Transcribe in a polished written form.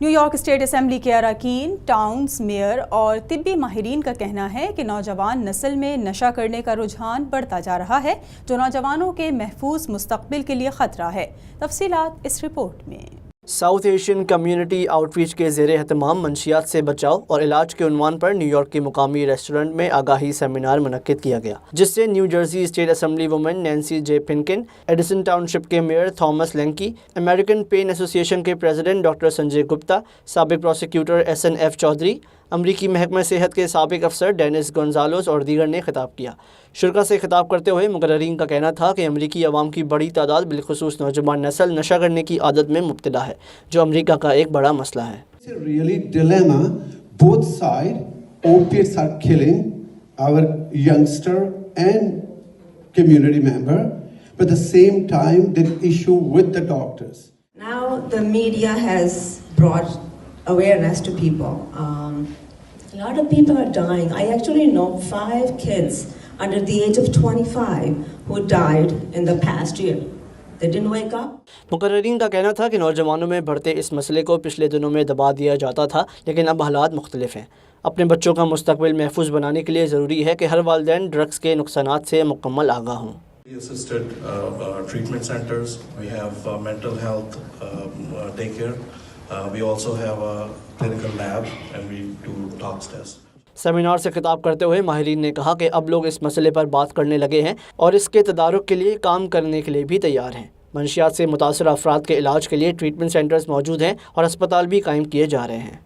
New York state assembly के अरकान, towns mayor और तिब्बी माहिरीन का कहना है कि नौजवान नस्ल में नशा करने का रुझान बढ़ता जा रहा है, जो नौजवानों के महफूज मुस्तकबिल के लिए ख़तरा है। तफसीलात इस रिपोर्ट में। साउथ एशियन कम्युनिटी आउटरीच के ज़ेरे एहतमाम मंशियात से बचाव और इलाज के उन्वान पर न्यूयॉर्क के मुकामी रेस्टोरेंट में आगाही सेमिनार मुनक्किद किया गया, जिससे New Jersey state assembly woman Nancy J Pinkin, Edison township के mayor Thomas Lankey, American pain association के प्रेसिडेंट डॉक्टर संजय गुप्ता, साबिक प्रोसिक्यूटर SNF चौधरी, अमरीकी महकमा सेहत के साबिक अफसर डेनिस गोंजालोस और दीगर ने खिताब किया। शुरा से खिताब करते हुए मुकर्रीन का कहना था कि अमरीकी अवाम की बड़ी तादाद बिलखुसूस नौजवान नस्ल नशा करने की आदत में मुब्तला है, जो अमरीका का एक बड़ा मसला है। Really dilemma. Both sides, opiates are killing our youngster and community member, but at the same time, the issue with the doctors. Now the media has brought awareness to people. A lot of people are dying. I actually know 5 kids under the age of 25 who died in the past year. They didn't wake up. मुकर्रीन का कहना था कि नौजवानों में बढ़ते इस मसले को पिछले दिनों में दबा दिया जाता था, लेकिन अब हालात मुख्तलिफ हैं। अपने बच्चों का मुस्तकबिल महफूज बनाने के लिए ज़रूरी है कि हर वालिदैन ड्रग्स के नुकसानात से मुकम्मल आगाह हों। Assisted treatment centers, we have mental health daycare, we also have a clinical lab and we do tox tests. Seminar से खिताब करते हुए माहिरीन ने कहा कि अब लोग इस मसले पर बात करने लगे हैं और इसके तदारुक के लिए काम करने के लिए भी तैयार हैं। मंशियात से मुतासर अफराद के इलाज के लिए ट्रीटमेंट सेंटर्स मौजूद हैं और अस्पताल भी कायम किए जा रहे हैं।